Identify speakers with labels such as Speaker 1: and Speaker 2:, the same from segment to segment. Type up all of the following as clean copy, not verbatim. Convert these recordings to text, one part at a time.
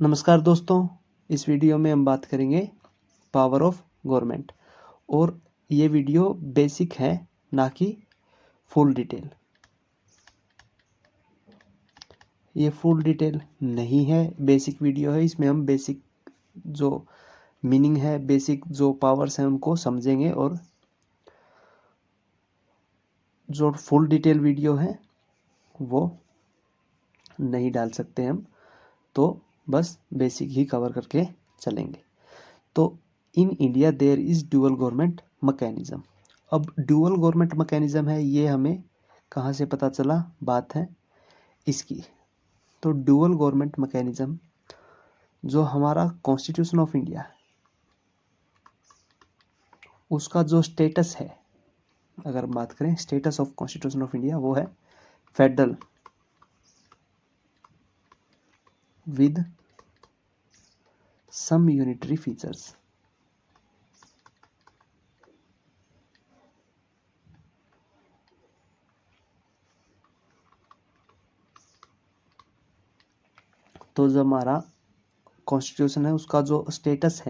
Speaker 1: नमस्कार दोस्तों, इस वीडियो में हम बात करेंगे पावर ऑफ गवर्नमेंट। और ये वीडियो बेसिक है, ना कि फुल डिटेल। ये फुल डिटेल नहीं है, बेसिक वीडियो है। इसमें हम बेसिक जो मीनिंग है, बेसिक जो पावर्स हैं उनको समझेंगे, और जो फुल डिटेल वीडियो है वो नहीं डाल सकते हम, तो बस बेसिक ही कवर करके चलेंगे। तो in India there is dual government mechanism. अब ड्यूअल गवर्नमेंट मैकेनिज्म है, ये हमें कहाँ से पता चला? बात है इसकी। तो ड्यूअल गवर्नमेंट मैकेनिज्म जो हमारा कॉन्स्टिट्यूशन ऑफ इंडिया है, उसका जो स्टेटस है, अगर बात करें status of constitution of India, वो है federal with some unitary features. तो जो हमारा कॉन्स्टिट्यूशन है, उसका जो स्टेटस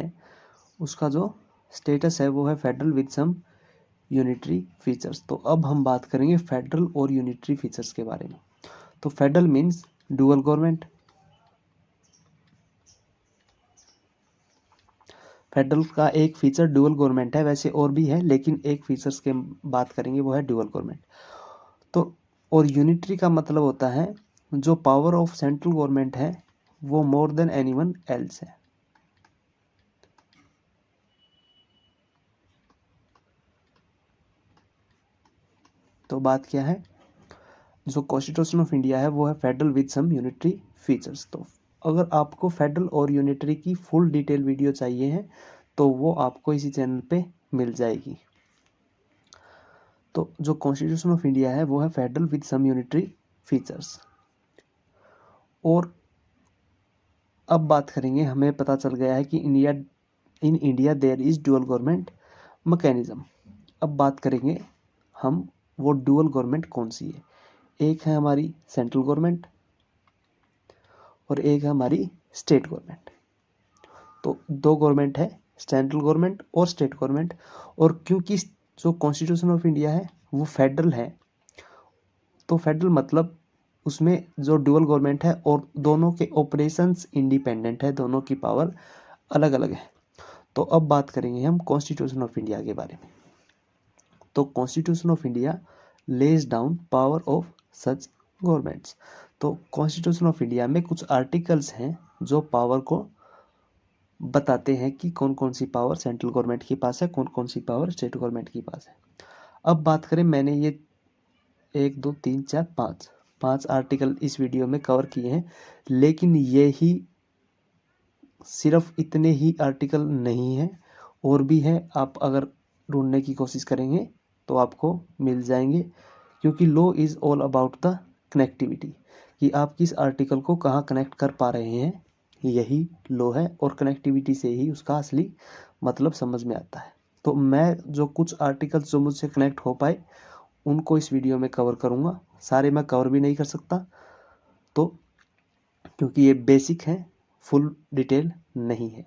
Speaker 1: है, वो है federal with some unitary features. तो अब हम बात करेंगे फेडरल और यूनिटरी फीचर्स के बारे में। तो federal means dual government. Federal का एक फीचर डुअल गवर्नमेंट है, वैसे और भी है, लेकिन एक फीचर्स के बात करेंगे वो है डुअल गवर्नमेंट। तो और यूनिटरी का मतलब होता है जो पावर ऑफ सेंट्रल गवर्नमेंट है वो मोर देन एनीवन एल्स है। तो बात क्या है, जो कॉन्स्टिट्यूशन ऑफ इंडिया है वो है federal with some unitary features. तो अगर आपको फेडरल और यूनिटरी की फुल डिटेल वीडियो चाहिए है तो वो आपको इसी चैनल पे मिल जाएगी। तो जो कॉन्स्टिट्यूशन ऑफ इंडिया है वो है federal with some unitary features. और अब बात करेंगे, हमें पता चल गया है कि in India there is dual government mechanism. अब बात करेंगे हम वो डुअल गवर्नमेंट कौन सी है। एक है हमारी सेंट्रल गवर्नमेंट और एक है हमारी स्टेट गवर्नमेंट। तो दो गवर्नमेंट है, सेंट्रल गवर्नमेंट और स्टेट गवर्नमेंट। और क्योंकि जो कॉन्स्टिट्यूशन ऑफ इंडिया है वो फेडरल है, तो फेडरल मतलब उसमें जो डुअल गवर्नमेंट है और दोनों के ऑपरेशंस इंडिपेंडेंट है, दोनों की पावर अलग अलग है। तो अब बात करेंगे हम कॉन्स्टिट्यूशन ऑफ इंडिया के बारे में। तो constitution of India lays down power of such governments. तो कॉन्स्टिट्यूशन ऑफ इंडिया में कुछ आर्टिकल्स हैं जो पावर को बताते हैं कि कौन कौन सी पावर सेंट्रल गवर्नमेंट के पास है, कौन कौन सी पावर स्टेट गवर्नमेंट के पास है। अब बात करें, मैंने ये 1 2 3 4 5 आर्टिकल इस वीडियो में कवर किए हैं, लेकिन ये ही सिर्फ इतने ही आर्टिकल नहीं है, और भी है। आप अगर ढूंढने की कोशिश करेंगे तो आपको मिल जाएंगे, क्योंकि law is all about the connectivity, कि आप किस आर्टिकल को कहाँ कनेक्ट कर पा रहे हैं, यही लॉ है। और कनेक्टिविटी से ही उसका असली मतलब समझ में आता है। तो मैं जो कुछ आर्टिकल्स जो मुझसे कनेक्ट हो पाए उनको इस वीडियो में कवर करूँगा। सारे मैं कवर भी नहीं कर सकता, तो क्योंकि ये बेसिक है, फुल डिटेल नहीं है।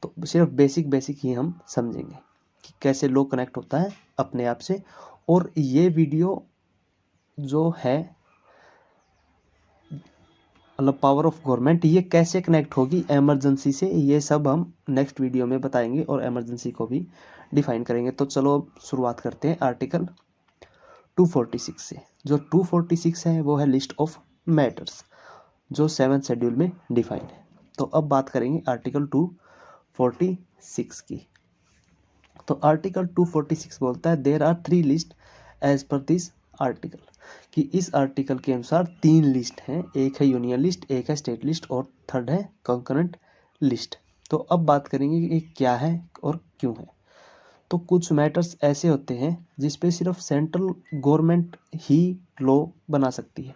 Speaker 1: तो सिर्फ बेसिक बेसिक ही हम समझेंगे कि कैसे लो कनेक्ट होता है अपने आप से। और ये वीडियो जो है, मतलब पावर ऑफ गवर्नमेंट, ये कैसे कनेक्ट होगी एमरजेंसी से, ये सब हम नेक्स्ट वीडियो में बताएंगे, और एमरजेंसी को भी डिफाइन करेंगे। तो चलो अब शुरुआत करते हैं आर्टिकल 246 से। जो 246 है वो है लिस्ट ऑफ मैटर्स, जो 7th शेड्यूल में डिफाइन है। तो अब बात करेंगे आर्टिकल 246 की। तो आर्टिकल 246 बोलता है there are 3 list as per this article, कि इस आर्टिकल के अनुसार 3 लिस्ट हैं। एक है यूनियन लिस्ट, एक है स्टेट लिस्ट, और थर्ड है कंकरेंट लिस्ट। तो अब बात करेंगे कि ये क्या है और क्यों है। तो कुछ मैटर्स ऐसे होते हैं जिसपे सिर्फ सेंट्रल गवर्नमेंट ही लॉ बना सकती है,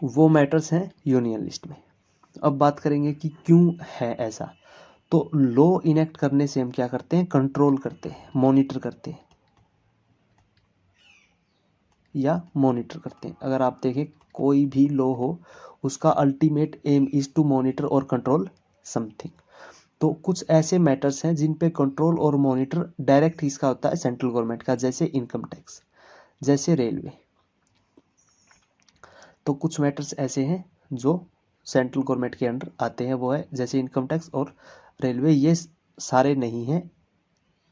Speaker 1: वो मैटर्स हैं यूनियन लिस्ट में। अब बात करेंगे कि क्यों है ऐसा। तो लॉ इनेक्ट करने से हम क्या करते हैं, कंट्रोल करते हैं, मॉनिटर करते हैं। या मॉनिटर करते हैं। अगर आप देखें कोई भी लॉ हो उसका ultimate aim is to monitor और कंट्रोल समथिंग। तो कुछ ऐसे मैटर्स हैं जिन पे कंट्रोल और मॉनिटर डायरेक्ट इसका होता है सेंट्रल गवर्नमेंट का, जैसे इनकम टैक्स, जैसे रेलवे। तो कुछ मैटर्स ऐसे हैं जो सेंट्रल गवर्नमेंट के अंडर आते हैं, वो है जैसे इनकम टैक्स और रेलवे। ये सारे नहीं हैं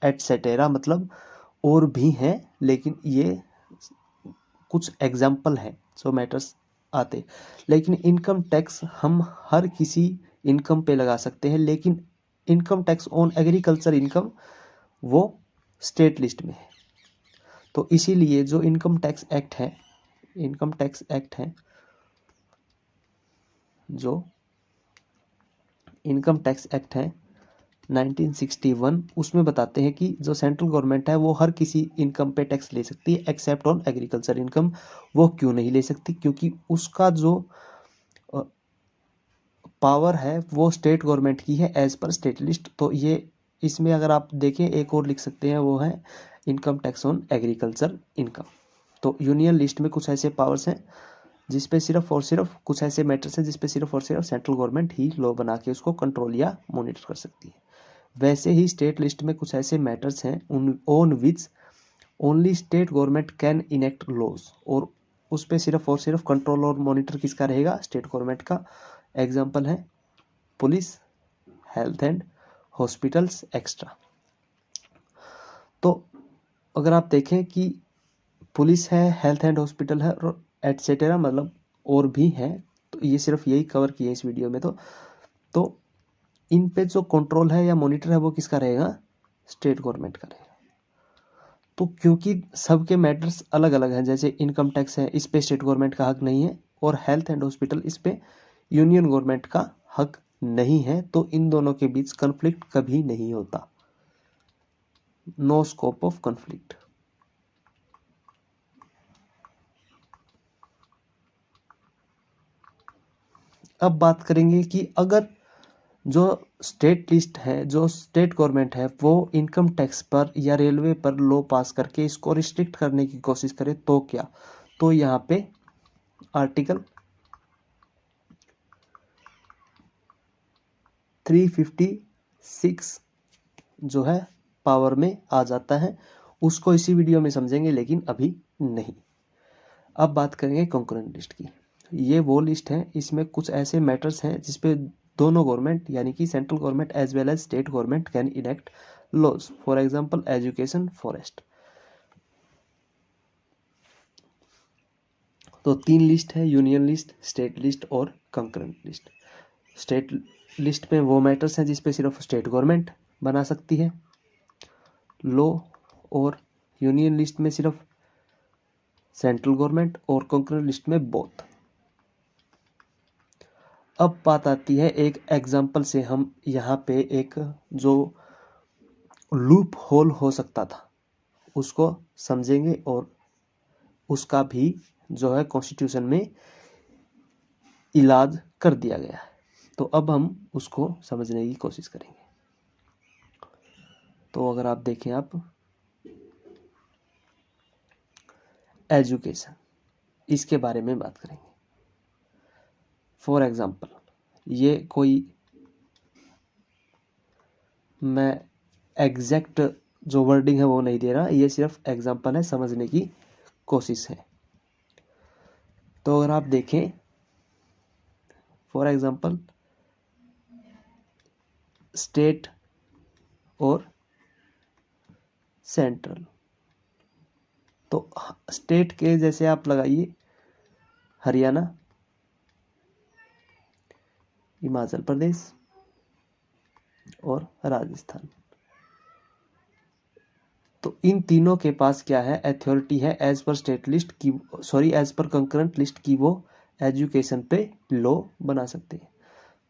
Speaker 1: एटसेटेरा, मतलब और भी हैं, लेकिन ये कुछ एग्जाम्पल हैं जो मैटर्स आते। लेकिन इनकम टैक्स हम हर किसी इनकम पे लगा सकते हैं, लेकिन income tax on agriculture income वो स्टेट लिस्ट में है। तो इसीलिए जो इनकम टैक्स एक्ट है, इनकम टैक्स एक्ट है, जो इनकम टैक्स एक्ट है 1961, उसमें बताते हैं कि जो सेंट्रल गवर्नमेंट है वो हर किसी इनकम पे टैक्स ले सकती है एक्सेप्ट ऑन एग्रीकल्चर इनकम। वो क्यों नहीं ले सकती? क्योंकि उसका जो पावर है वो स्टेट गवर्नमेंट की है एज पर स्टेट लिस्ट। तो ये इसमें अगर आप देखें एक और लिख सकते हैं, वो है income tax on agriculture income. तो यूनियन लिस्ट में कुछ ऐसे पावर्स हैं जिस पे सिर्फ और सिर्फ, कुछ ऐसे मैटर्स हैं जिस पे सिर्फ और सिर्फ सेंट्रल गवर्नमेंट ही लॉ बना के उसको कंट्रोल या मॉनिटर कर सकती है। वैसे ही स्टेट लिस्ट में कुछ ऐसे मैटर्स हैं उन on which only state government can enact laws, और उस पे सिर्फ और सिर्फ कंट्रोल और मॉनिटर किसका रहेगा? स्टेट गवर्नमेंट का। एग्जाम्पल है police, health and hospitals extra. तो अगर आप देखें कि पुलिस है, हेल्थ एंड हॉस्पिटल है और एटसेटेरा, मतलब और भी हैं, तो ये सिर्फ यही कवर किए इस वीडियो में। तो इन पे जो कंट्रोल है या मॉनिटर है वो किसका रहेगा? स्टेट गवर्नमेंट का रहेगा। तो क्योंकि सबके मैटर्स अलग अलग हैं, जैसे इनकम टैक्स है, इस पे स्टेट गवर्नमेंट का हक नहीं है, और हेल्थ एंड हॉस्पिटल इस पे यूनियन गवर्नमेंट का हक नहीं है, तो इन दोनों के बीच कन्फ्लिक्ट कभी नहीं होता। No scope of conflict. अब बात करेंगे कि अगर जो स्टेट लिस्ट है, जो स्टेट गवर्नमेंट है, वो इनकम टैक्स पर या रेलवे पर लॉ पास करके इसको रिस्ट्रिक्ट करने की कोशिश करे तो क्या? तो यहाँ पे आर्टिकल 356 जो है पावर में आ जाता है। उसको इसी वीडियो में समझेंगे, लेकिन अभी नहीं। अब बात करेंगे कंकरेंट लिस्ट की। ये वो लिस्ट है, इसमें कुछ ऐसे मैटर्स हैं जिसपे दोनों गवर्नमेंट यानी कि central government as well as state government can enact laws. For example education, forest. तो 3 लिस्ट है, यूनियन लिस्ट, स्टेट लिस्ट और कंकरेंट लिस्ट। स्टेट लिस्ट में वो मैटर्स हैं जिसपे सिर्फ स्टेट गवर्नमेंट बना सकती है लॉ, और यूनियन लिस्ट में सिर्फ सेंट्रल गवर्नमेंट, और कंकरेंट लिस्ट में बोथ। अब बात आती है एक एग्जाम्पल से, हम यहाँ पे एक जो लूप होल हो सकता था उसको समझेंगे, और उसका भी जो है कॉन्स्टिट्यूशन में इलाज कर दिया गया है। तो अब हम उसको समझने की कोशिश करेंगे। तो अगर आप देखें, आप एजुकेशन, इसके बारे में बात करेंगे। फॉर एग्जाम्पल, ये कोई मैं एग्जैक्ट जो वर्डिंग है वो नहीं दे रहा, ये सिर्फ एग्जाम्पल है, समझने की कोशिश है। तो अगर आप देखें फॉर एग्जाम्पल स्टेट और सेंट्रल, तो स्टेट के जैसे आप लगाइए हरियाणा, हिमाचल प्रदेश और राजस्थान। तो इन तीनों के पास क्या है? अथॉरिटी है एज पर स्टेट लिस्ट की, sorry as per concurrent list की, वो एजुकेशन पे लॉ बना सकते हैं।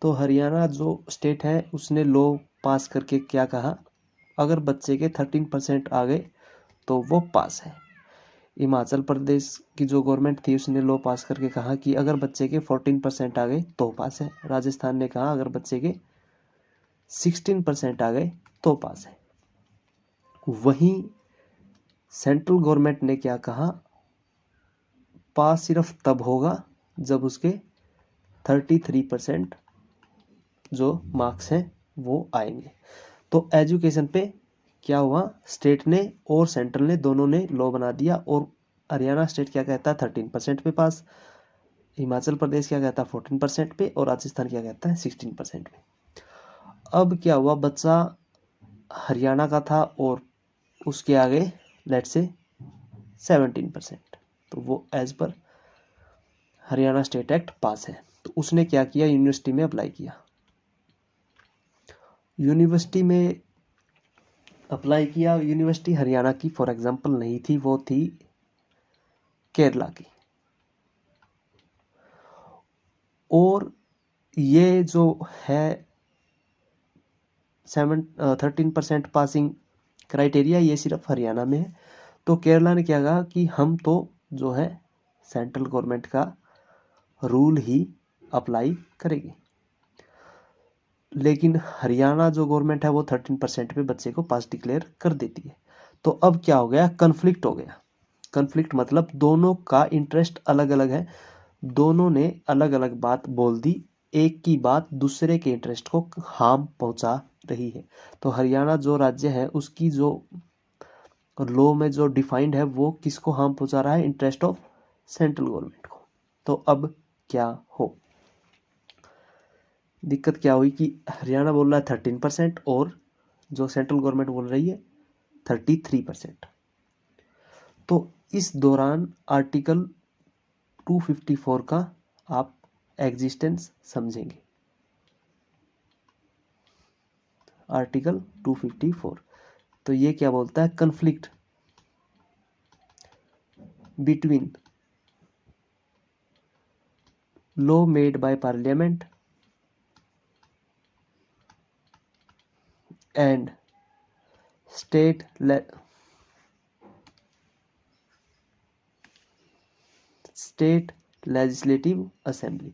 Speaker 1: तो हरियाणा जो स्टेट है उसने लॉ पास करके क्या कहा? अगर बच्चे के 13% आ गए तो वो पास है। हिमाचल प्रदेश की जो गवर्नमेंट थी उसने लॉ पास करके कहा कि अगर बच्चे के 14% आ गए तो पास है। राजस्थान ने कहा अगर बच्चे के 16% आ गए तो पास है। वहीं सेंट्रल गवर्नमेंट ने क्या कहा? पास सिर्फ तब होगा जब उसके 33% जो मार्क्स हैं वो आएंगे। तो एजुकेशन पे क्या हुआ, स्टेट ने और सेंट्रल ने दोनों ने लॉ बना दिया, और हरियाणा स्टेट क्या कहता है 13% पे पास, हिमाचल प्रदेश क्या कहता है 14% पे, और राजस्थान क्या कहता है 16% पे। अब क्या हुआ, बच्चा हरियाणा का था और उसके आगे लेट से 17%, तो वो as per Haryana state act पास है। तो उसने क्या किया, यूनिवर्सिटी में अप्लाई किया। यूनिवर्सिटी में अप्लाई किया, यूनिवर्सिटी हरियाणा की फॉर एग्जांपल नहीं थी, वो थी केरला की। और ये जो है 13% पासिंग क्राइटेरिया, ये सिर्फ हरियाणा में है। तो केरला ने क्या कहा कि हम तो जो है सेंट्रल गवर्नमेंट का रूल ही अप्लाई करेंगे, लेकिन हरियाणा जो गवर्नमेंट है वो 13% पे बच्चे को पास डिक्लेयर कर देती है। तो अब क्या हो गया, कन्फ्लिक्ट हो गया। कन्फ्लिक्ट मतलब दोनों का इंटरेस्ट अलग अलग है, दोनों ने अलग अलग बात बोल दी, एक की बात दूसरे के इंटरेस्ट को हार्म पहुंचा रही है। तो हरियाणा जो राज्य है उसकी जो लॉ में जो डिफाइंड है वो किसको हार्म पहुंचा रहा है, इंटरेस्ट ऑफ सेंट्रल गवर्नमेंट को। तो अब क्या हो, दिक्कत क्या हुई कि हरियाणा बोल रहा है 13% और जो सेंट्रल गवर्नमेंट बोल रही है 33%। तो इस दौरान आर्टिकल 254 का आप एग्जिस्टेंस समझेंगे। आर्टिकल 254 तो ये क्या बोलता है, conflict between law made by parliament and state legislative assembly,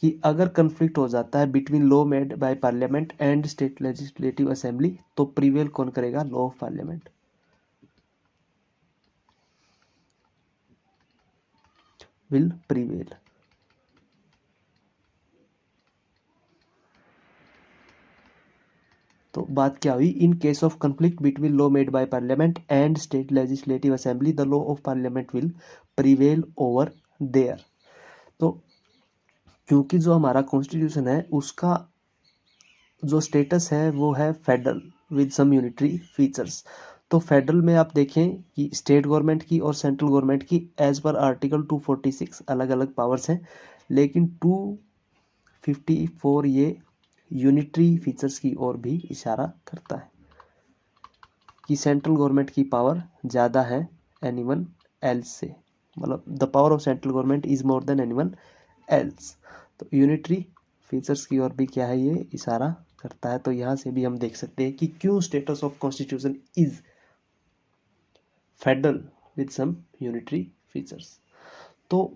Speaker 1: कि अगर कन्फ्लिक्ट हो जाता है between law made by parliament and state legislative assembly, तो प्रिवेल कौन करेगा, law of parliament will prevail. तो बात क्या हुई, in case of conflict between law made by parliament and state legislative assembly the law of parliament will prevail over there. तो क्योंकि जो हमारा कॉन्स्टिट्यूशन है उसका जो स्टेटस है वो है federal with some unitary features. तो फेडरल में आप देखें कि स्टेट गवर्नमेंट की और सेंट्रल गवर्नमेंट की एज पर आर्टिकल 246 अलग अलग पावर्स हैं, लेकिन 254 ये यूनिटरी फीचर्स की ओर भी इशारा करता है कि सेंट्रल गवर्नमेंट की पावर ज़्यादा है एनीवन एल्स से, मतलब the power of central government is more than anyone else. तो यूनिटरी फीचर्स की ओर भी क्या है, ये इशारा करता है। तो यहाँ से भी हम देख सकते हैं कि क्यों status of constitution is federal with some unitary features. तो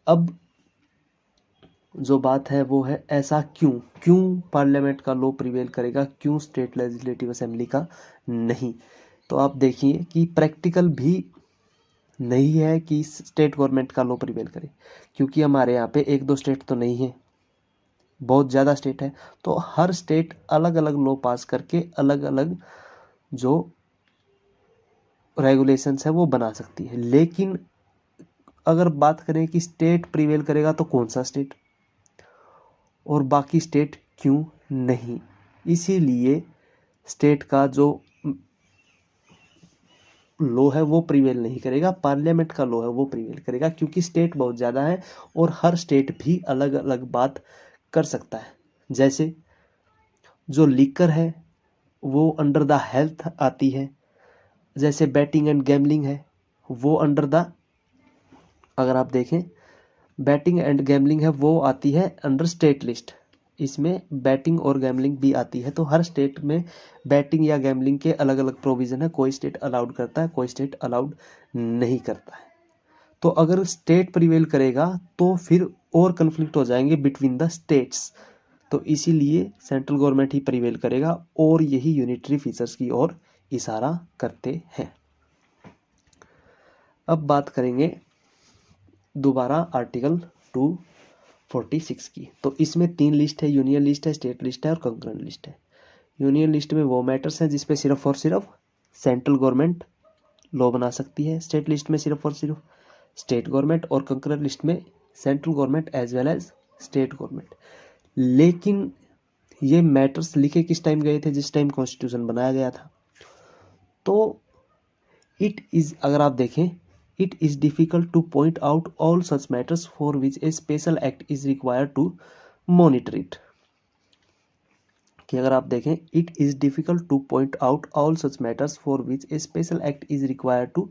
Speaker 1: अब जो बात है वो है ऐसा क्यों, क्यों पार्लियामेंट का लॉ प्रिवेल करेगा, क्यों स्टेट लेजिस्लेटिव असेंबली का नहीं। तो आप देखिए कि प्रैक्टिकल भी नहीं है कि स्टेट गवर्नमेंट का लॉ प्रिवेल करे, क्योंकि हमारे यहाँ पे एक दो स्टेट तो नहीं है, बहुत ज़्यादा स्टेट है। तो हर स्टेट अलग अलग लॉ पास करके अलग अलग जो रेगुलेशंस है वो बना सकती है। लेकिन अगर बात करें कि स्टेट प्रिवेल करेगा तो कौन सा स्टेट और बाकी स्टेट क्यों नहीं, इसीलिए स्टेट का जो लॉ है वो प्रिवेल नहीं करेगा, पार्लियामेंट का लॉ है वो प्रिवेल करेगा, क्योंकि स्टेट बहुत ज़्यादा है और हर स्टेट भी अलग अलग बात कर सकता है। जैसे जो लीकर है वो अंडर द हेल्थ आती है, जैसे बैटिंग एंड गैमलिंग है वो अंडर द, अगर आप देखें बैटिंग एंड गैमलिंग है वो आती है अंडर स्टेट लिस्ट, इसमें बैटिंग और गैमलिंग भी आती है। तो हर स्टेट में बैटिंग या गैमलिंग के अलग अलग प्रोविजन है, कोई स्टेट अलाउड करता है कोई स्टेट अलाउड नहीं करता है। तो अगर स्टेट प्रिवेल करेगा तो फिर और कन्फ्लिक्ट हो जाएंगे बिटवीन द स्टेट्स, तो इसीलिए सेंट्रल गवर्नमेंट ही प्रिवेल करेगा और यही यूनिटरी फीचर्स की ओर इशारा करते हैं। अब बात करेंगे दोबारा आर्टिकल 246 की। तो इसमें 3 लिस्ट है, यूनियन लिस्ट है, स्टेट लिस्ट है और कंकरेंट लिस्ट है। यूनियन लिस्ट में वो मैटर्स हैं जिसपे सिर्फ और सिर्फ सेंट्रल गवर्नमेंट लॉ बना सकती है, स्टेट लिस्ट में सिर्फ और सिर्फ स्टेट गवर्नमेंट, और कंकरेंट लिस्ट में central government as well as state government. लेकिन ये मैटर्स लिखे किस टाइम गए थे? जिस टाइम कॉन्स्टिट्यूशन बनाया गया था। तो इट इज, अगर आप देखें, it is difficult to point out all such matters for which a special act is required to monitor it. कि अगर आप देखें, it is difficult to point out all such matters for which a special act is required to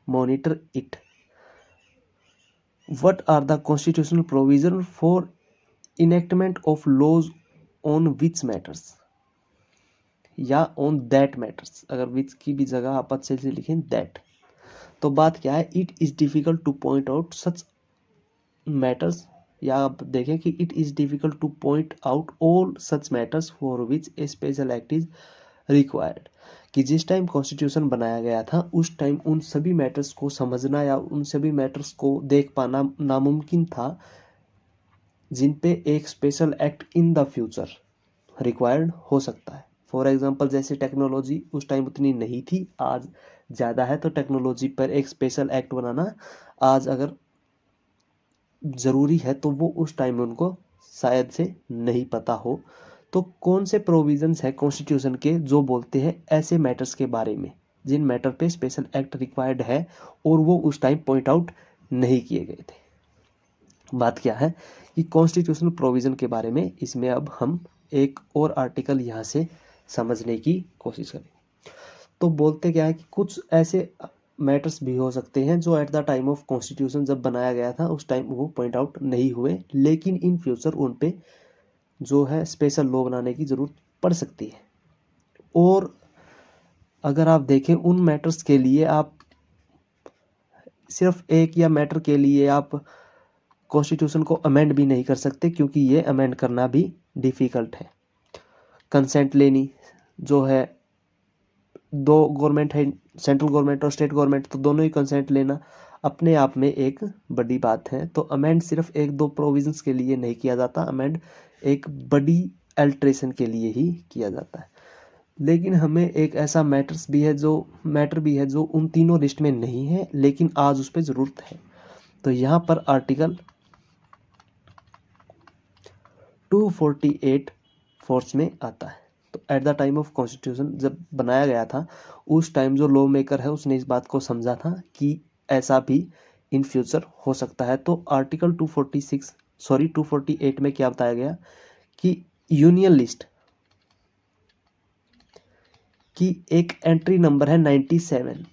Speaker 1: monitor it. What are the constitutional provisions for enactment of laws on which matters, या on that matters? अगर which की भी जगह आप अच्छे से लिखें that। तो बात क्या है? It is difficult to point out such matters, या आप देखें कि it is difficult to point out all such matters for which a special act is required। कि जिस टाइम कॉन्स्टिट्यूशन बनाया गया था उस टाइम उन सभी मैटर्स को समझना या उन सभी मैटर्स को देख पाना नामुमकिन था जिन पे एक special act in the future required हो सकता है। फॉर एग्जांपल, जैसे टेक्नोलॉजी उस टाइम उतनी नहीं थी, आज ज़्यादा है, तो टेक्नोलॉजी पर एक स्पेशल एक्ट बनाना आज अगर ज़रूरी है तो वो उस टाइम उनको शायद से नहीं पता हो। तो कौन से प्रोविजंस है कॉन्स्टिट्यूशन के जो बोलते हैं ऐसे मैटर्स के बारे में जिन मैटर पे स्पेशल एक्ट रिक्वायर्ड है और वो उस टाइम पॉइंट आउट नहीं किए गए थे। बात क्या है कि कॉन्स्टिट्यूशनल प्रोविजन के बारे में इसमें अब हम एक और आर्टिकल यहाँ से समझने की कोशिश करें। तो बोलते क्या है कि कुछ ऐसे मैटर्स भी हो सकते हैं जो at the time of constitution जब बनाया गया था उस टाइम वो पॉइंट आउट नहीं हुए, लेकिन इन फ्यूचर उन पे जो है स्पेशल लॉ बनाने की जरूरत पड़ सकती है। और अगर आप देखें उन मैटर्स के लिए आप सिर्फ एक या मैटर के लिए आप कॉन्स्टिट्यूशन को अमेंड भी नहीं कर सकते, क्योंकि ये अमेंड करना भी डिफिकल्ट है। कंसेंट लेनी जो है, दो गवर्नमेंट है, सेंट्रल गवर्नमेंट और स्टेट गवर्नमेंट, तो दोनों ही कंसेंट लेना अपने आप में एक बड़ी बात है। तो अमेंड सिर्फ एक दो प्रोविजंस के लिए नहीं किया जाता, अमेंड एक बड़ी अल्ट्रेशन के लिए ही किया जाता है। लेकिन हमें एक ऐसा मैटर भी है जो उन तीनों लिस्ट में नहीं है लेकिन आज उस पर जरूरत है। तो यहाँ पर आर्टिकल 248 फोर्स में आता है। तो at the time of constitution जब बनाया गया था उस टाइम जो लॉ मेकर है उसने इस बात को समझा था कि ऐसा भी इन फ्यूचर हो सकता है। तो आर्टिकल 248 में क्या बताया गया कि यूनियन लिस्ट की एक एंट्री नंबर है 97।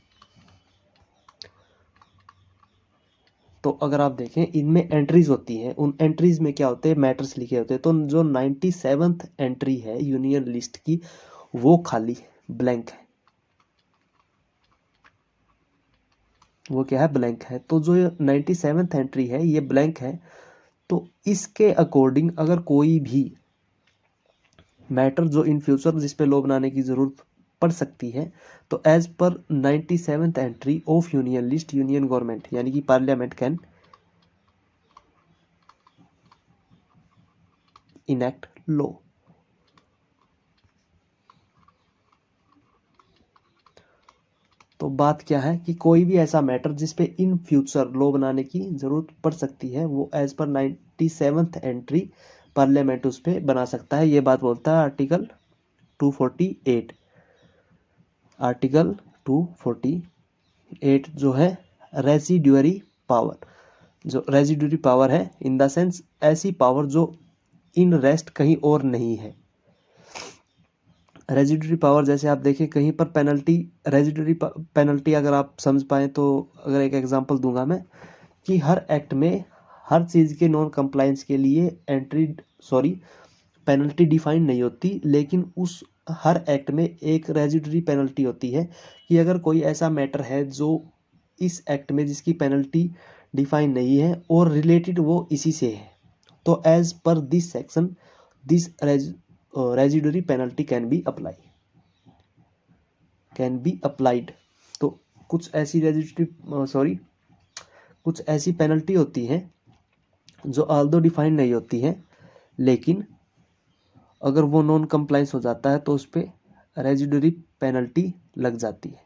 Speaker 1: तो अगर आप देखें इनमें एंट्रीज होती हैं, उन एंट्रीज में क्या होते हैं, मैटर्स लिखे होते हैं। तो जो 97th एंट्री है यूनियन लिस्ट की वो खाली ब्लैंक है, वो क्या है, ब्लैंक है। तो जो 97th एंट्री है ये ब्लैंक है। तो इसके अकॉर्डिंग अगर कोई भी मैटर जो इन फ्यूचर जिस पे लॉ बनाने की जरूरत पड़ सकती है, तो as per 97th entry of union list union government यानी कि पार्लियामेंट कैन इनैक्ट लॉ। तो बात क्या है कि कोई भी ऐसा मैटर जिस पे इन फ्यूचर लॉ बनाने की जरूरत पड़ सकती है वो as per 97th entry parliament उस पे बना सकता है। ये बात बोलता है आर्टिकल 248। आर्टिकल 248 जो है रेसिड्यूरी पावर, जो रेसिड्यूरी पावर है इन द सेंस ऐसी पावर जो इन रेस्ट कहीं और नहीं है। रेजिडरी पावर जैसे आप देखें कहीं पर पेनल्टी, रेजिडरी पेनल्टी अगर आप समझ पाए तो अगर एक एग्जांपल दूंगा मैं कि हर एक्ट में हर चीज़ के नॉन कंप्लायंस के लिए पेनल्टी डिफाइन नहीं होती, लेकिन उस हर एक्ट में एक रेजिडरी पेनल्टी होती है कि अगर कोई ऐसा मैटर है जो इस एक्ट में जिसकी पेनल्टी डिफाइन नहीं है और रिलेटेड वो इसी से है, तो as per this section this residuary penalty can be applied. तो कुछ ऐसी कुछ ऐसी पेनल्टी होती हैं जो ऑल्दो डिफाइंड नहीं होती हैं, लेकिन अगर वो नॉन कंप्लायंस हो जाता है तो उस पर रेजिडरी पेनल्टी लग जाती है।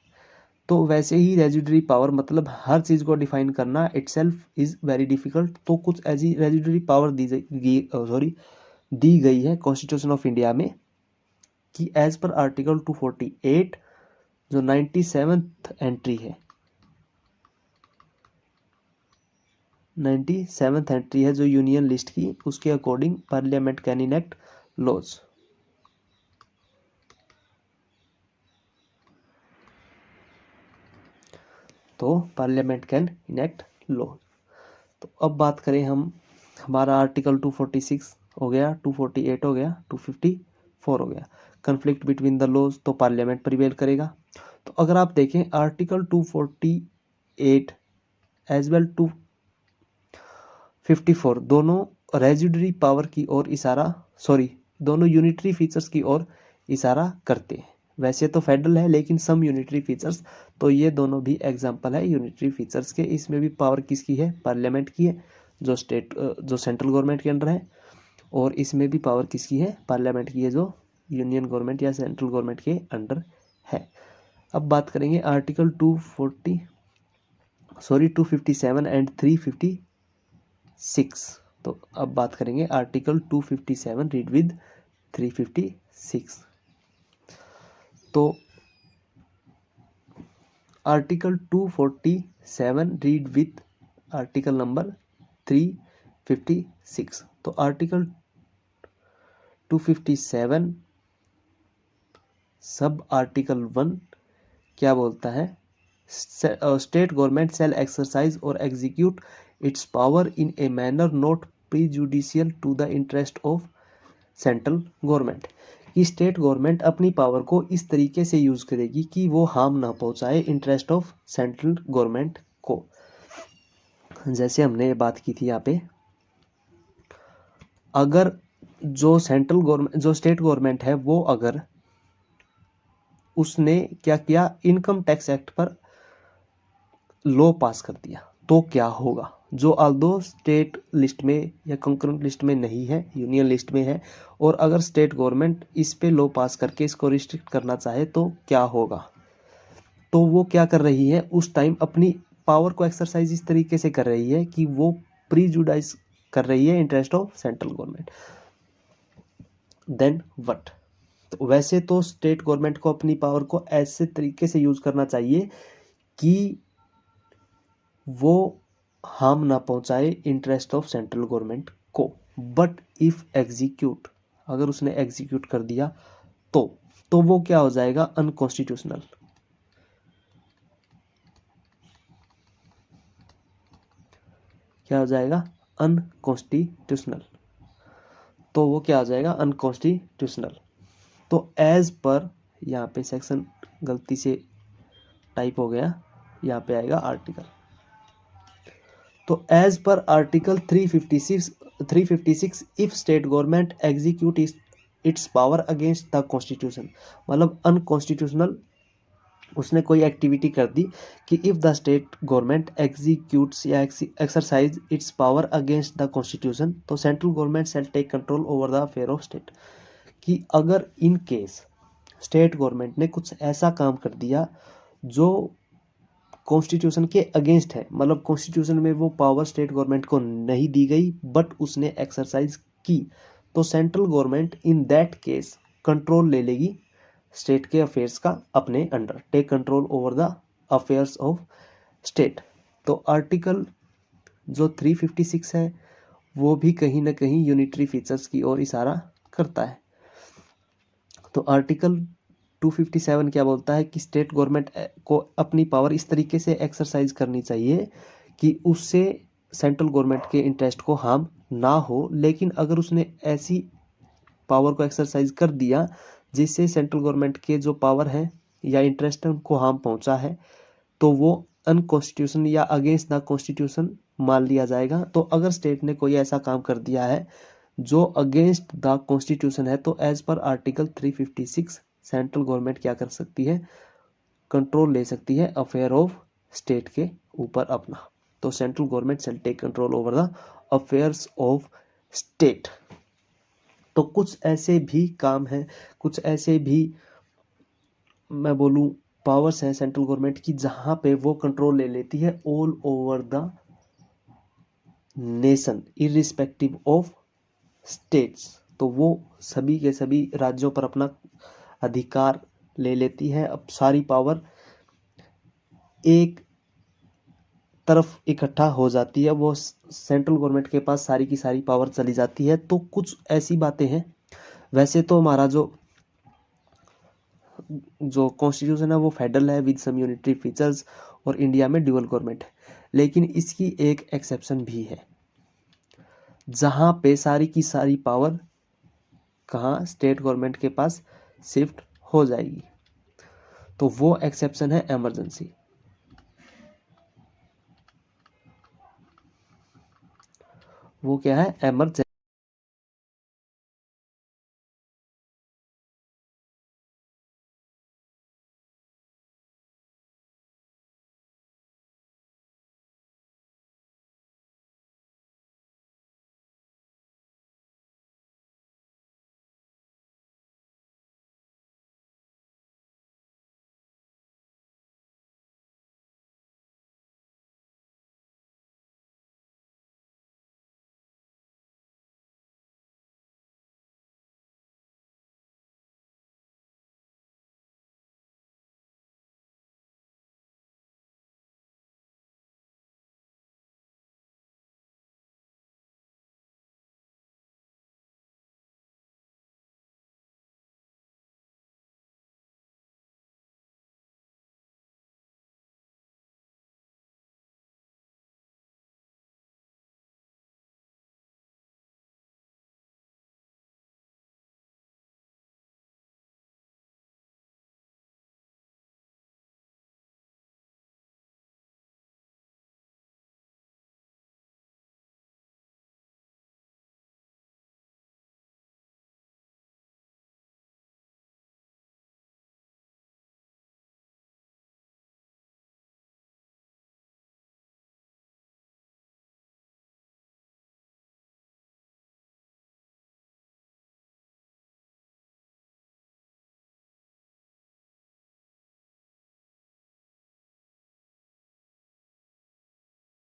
Speaker 1: तो वैसे ही रेजिडरी पावर मतलब हर चीज़ को डिफाइन करना इटसेल्फ इज वेरी डिफिकल्ट। तो कुछ ऐसी रेजिडरी पावर दी गई है कॉन्स्टिट्यूशन ऑफ इंडिया में कि एज पर आर्टिकल 248 जो 97th एंट्री है, 97th एंट्री है जो यूनियन लिस्ट की, उसके according parliament can enact laws. तो पार्लियामेंट कैन इनेक्ट लॉ। तो अब बात करें हम, हमारा आर्टिकल 246 हो गया, 248 हो गया, 254 हो गया। कन्फ्लिक्ट बिटवीन द लॉज, तो पार्लियामेंट प्रिवेल करेगा। तो अगर आप देखें आर्टिकल 248 एज वेल 254 दोनों रेजिडरी पावर की ओर इशारा, दोनों यूनिटरी फीचर्स की ओर इशारा करते हैं। वैसे तो फेडरल है लेकिन सम यूनिटरी फीचर्स, तो ये दोनों भी एग्जांपल है यूनिटरी फीचर्स के। इसमें भी पावर किसकी है? पार्लियामेंट की है, जो सेंट्रल गवर्नमेंट के अंडर है। और इसमें भी पावर किसकी है? पार्लियामेंट की है, जो यूनियन गवर्नमेंट या सेंट्रल गवर्नमेंट के अंडर है। अब बात करेंगे आर्टिकल 257 एंड 356। तो अब बात करेंगे आर्टिकल 257 रीड विद 356। तो article 247 read with article number 356। तो आर्टिकल 257 सब आर्टिकल 1 क्या बोलता है? स्टेट गवर्नमेंट शैल एक्सरसाइज और execute its power in a manner not prejudicial to the interest of central government. कि स्टेट गवर्नमेंट अपनी power को इस तरीके से यूज करेगी कि वो हार्म ना पहुंचाए इंटरेस्ट ऑफ सेंट्रल गवर्नमेंट को। जैसे हमने ये बात की थी यहाँ पे, अगर जो स्टेट गवर्नमेंट है वो अगर उसने क्या किया, इनकम टैक्स एक्ट पर लॉ पास कर दिया, तो क्या होगा? जो ऑल्दो स्टेट लिस्ट में या कंकरेंट लिस्ट में नहीं है, यूनियन लिस्ट में है, और अगर स्टेट गवर्नमेंट इस पे लॉ पास करके इसको रिस्ट्रिक्ट करना चाहे तो क्या होगा? तो वो क्या कर रही है उस टाइम, अपनी पावर को एक्सरसाइज इस तरीके से कर रही है कि वो प्रीजुडाइज कर रही है interest of central government. Then what? तो वैसे तो स्टेट गवर्नमेंट को अपनी पावर को ऐसे तरीके से यूज करना चाहिए कि वो हार्म ना पहुंचाए इंटरेस्ट ऑफ सेंट्रल गवर्नमेंट को। बट इफ एग्जीक्यूट, अगर उसने एग्जीक्यूट कर दिया तो वो क्या हो जाएगा? अनकॉन्स्टिट्यूशनल। क्या हो जाएगा? अनकॉन्स्टिट्यूशनल। तो वो क्या हो जाएगा? अनकॉन्स्टिट्यूशनल। तो एज पर, यहाँ पे सेक्शन गलती से टाइप हो गया, यहाँ पे आएगा आर्टिकल। तो as per article 356 if state government execute its power against the constitution, मतलब अनकॉन्स्टिट्यूशनल उसने कोई एक्टिविटी कर दी कि if the state government executes या exercise its power against the constitution, तो central government shall take control over the affair of state. कि अगर इन केस स्टेट गवर्नमेंट ने कुछ ऐसा काम कर दिया जो कॉन्स्टिट्यूशन के अगेंस्ट है, मतलब कॉन्स्टिट्यूशन में वो पावर स्टेट गवर्नमेंट को नहीं दी गई बट उसने एक्सरसाइज की, तो central government in that case control ले लेगी स्टेट के अफेयर्स का अपने अंडर, take control over the affairs of state. तो आर्टिकल जो 356 है वो भी कहीं ना कहीं यूनिटरी फीचर्स की ओर इशारा करता है। तो आर्टिकल 257 क्या बोलता है कि स्टेट गवर्नमेंट को अपनी पावर इस तरीके से एक्सरसाइज करनी चाहिए कि उससे सेंट्रल गवर्नमेंट के इंटरेस्ट को हार्म ना हो। लेकिन अगर उसने ऐसी पावर को एक्सरसाइज कर दिया जिससे सेंट्रल गवर्नमेंट के जो पावर है या इंटरेस्ट है उनको हार्म पहुंचा है, तो वो अनकॉन्स्टिट्यूशन या अगेंस्ट द कॉन्स्टिट्यूशन मान लिया जाएगा। तो अगर स्टेट ने कोई ऐसा काम कर दिया है जो अगेंस्ट द कॉन्स्टिट्यूशन है, तो as per article 356 central government क्या कर सकती है? कंट्रोल ले सकती है अफेयर ऑफ स्टेट के ऊपर अपना। तो central government shall take control over the affairs of state. तो कुछ ऐसे भी काम हैं, कुछ ऐसे भी मैं बोलूँ पावर्स हैं सेंट्रल गवर्नमेंट की, जहाँ पे वो कंट्रोल ले लेती है all over the nation irrespective of states. तो वो सभी के सभी राज्यों पर अपना अधिकार ले लेती है। अब सारी पावर एक तरफ इकट्ठा हो जाती है, वो सेंट्रल गवर्नमेंट के पास सारी की सारी पावर चली जाती है। तो कुछ ऐसी बातें हैं, वैसे तो हमारा जो कॉन्स्टिट्यूशन है वो फेडरल है विद सम यूनिटरी फीचर्स, और इंडिया में ड्यूअल गवर्नमेंट है। लेकिन इसकी एक एक्सेप्शन भी है, जहाँ पे सारी की सारी पावर कहाँ स्टेट गवर्नमेंट के पास शिफ्ट हो जाएगी। तो वो एक्सेप्शन है इमरजेंसी। वो क्या है? इमरजेंसी।